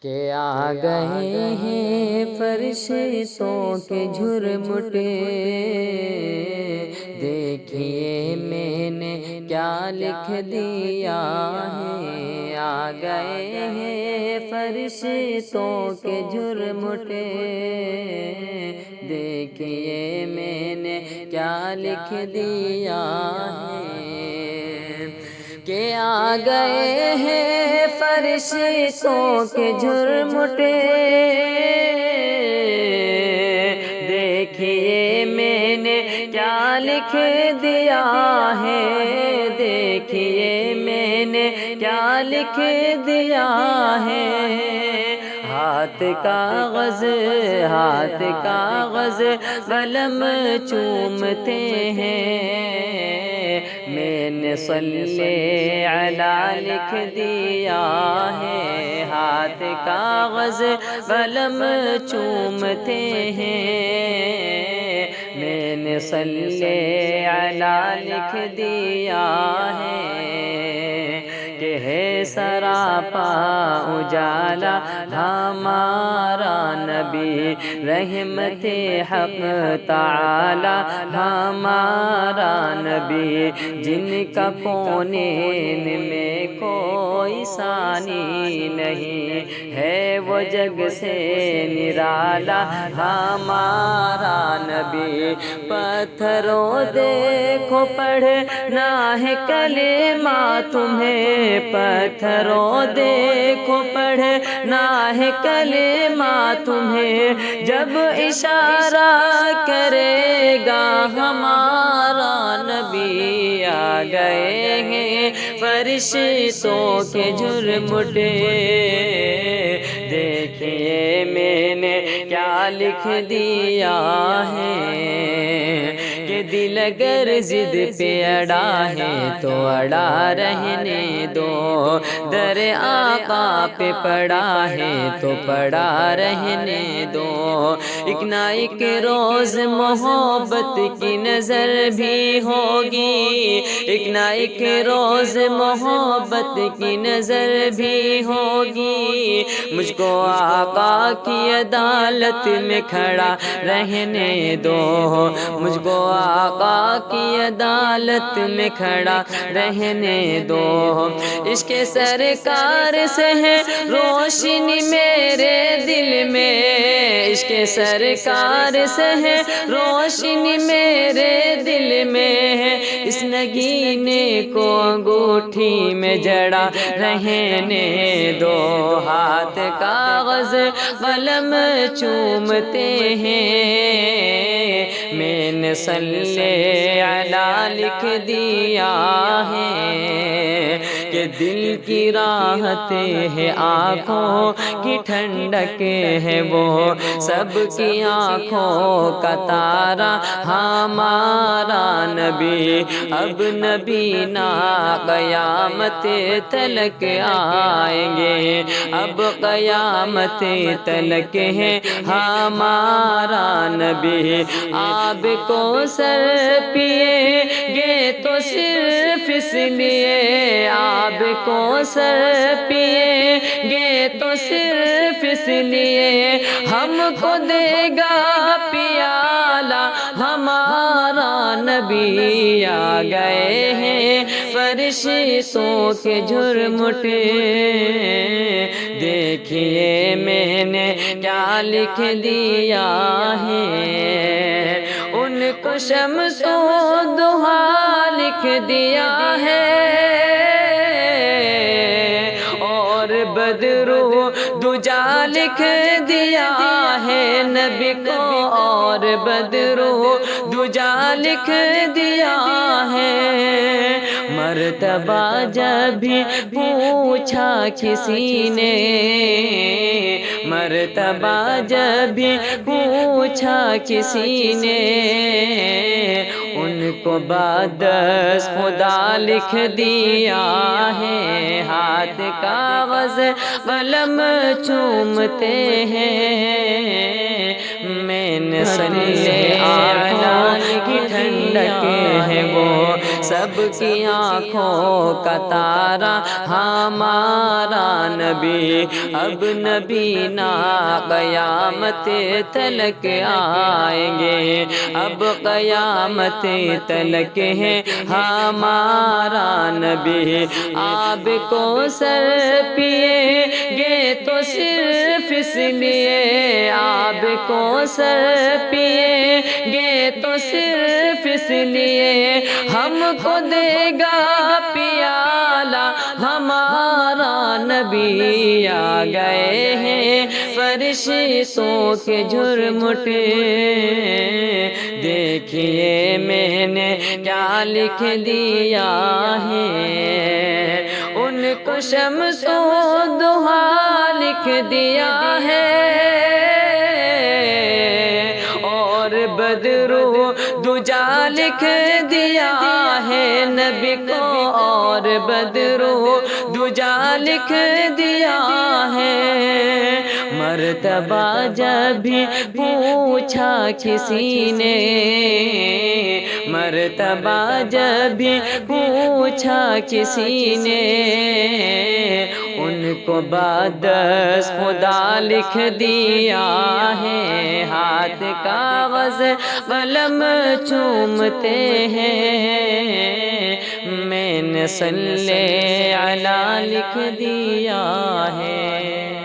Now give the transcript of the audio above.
کہ آ گئے ہیں فرشتوں کے جھرمٹے، دیکھیے میں نے کیا لکھ دیا ہے۔ آ گئے ہیں فرشتوں کے جھرمٹے، دیکھیے میں نے کیا لکھ دیا ہے۔ کہ آ گئے ہیں فرشتوں کے جھرمٹے، دیکھیے میں نے کیا لکھ دیا ہے، دیکھیے میں نے کیا لکھ دیا ہے۔ ہاتھ کاغذ قلم چومتے ہیں، میں نے صلی علی لکھ دیا ہے۔ ہاتھ کاغذ قلم چومتے ہیں، میں نے صلی علی لکھ دیا ہے۔ کہ ہے سراپا اجالا ہمارا نبی، رحمت حق تعالی ہمارا نبی، جن کا کونین میں کوئی ثانی نہیں ہے، وہ جگ سے نرالا ہمارا نبی۔ پتھروں دیکھو پڑھنا ہے کلمہ تمہیں، پتھروں دیکھو پڑھنا ہے کلمہ تمہیں، جب اشارہ کرے گا ہمارا نبی۔ آ گئے ہیں فرشتوں کے جھرمٹے، دیکھیے میں نے کیا لکھ دیا ہے۔ کہ دل اگر ضد پہ اڑا ہے تو اڑا رہنے دو، در آقا پہ پڑا ہے تو پڑا رہنے دو۔ ایک نہ ایک روز محبت کی نظر بھی ہوگی، ایک نہ ایک روز محبت کی نظر بھی ہوگی۔ مجھ کو آقا کی عدالت میں کھڑا رہنے دو، مجھ کو آقا کی عدالت میں کھڑا رہنے دو۔ عشق سرکار سے ہے روشنی میرے دل میں، عشق سرکار سے ہے روشنی میرے دل میں، اس نگینے کو انگوٹھی میں جڑا رہنے دو۔ ہاتھ کاغذ قلم چومتے ہیں، میں نے صلی علی لکھ دیا ہے۔ کہ دل کی راحت ہے آنکھوں کی ٹھنڈک ہے وہ، سب کی آنکھوں کا تارا ہمارا نبی۔ اب نبی نا قیامت تلک آئیں گے، اب قیامت تلک ہے ہمارا نبی۔ آب کو سر پیے گے تو صرف اس لیے، آب کو سر پیے گے تو صرف اس لیے، ہم کو دے گا پیالہ ہمارا نبی۔ آ گئے ہیں فرشتوں کے جھرمٹے، دیکھیے میں نے کیا لکھ دیا ہے۔ ان کو شمس و ضحیٰ لکھ دیا ہے، اور بدر و دجا لکھ دیا ہے نبی کو، اور بدر و دجا لکھ دیا ہے۔ مرتبہ جب بھی پوچھا کسی نے، مرتبہ جب بھی پوچھا کسی نے، ان کو بادس خدا لکھ دیا ہے۔ ہاتھ کاغذ قلم چومتے ہیں، میں نے صلی آنکھوں کی ٹھنڈک ہے وہ سب کی آنکھوں کا تارا ہمارا نبی اب نبی نا قیامت تلک آئیں گے اب قیامت تلک ہے ہمارا نبی آب کو سر پیے گے تو صرف اس لیے آب کو سر پیے گے تو صرف اس لیے ہم کو دے گا پیالہ ہمارا نبی آ گئے ہیں فرشتوں کے جھرمٹ دیکھیے میں نے کیا لکھ دیا ہے ان کو شمس و ضحیٰ لکھ دیا ہے اور بدر و دجا لکھ دیا ہے نبی کو اور بدر و دجا لکھ دیا ہے مرتبہ جب بھی پوچھا کسی نے مرتبہ جب بھی پوچھا کسی نے ان کو بادس خدا لکھ دیا ہے ہاتھ کاغذ قلم چومتے ہیں میں نے صلی علی لکھ دیا ہے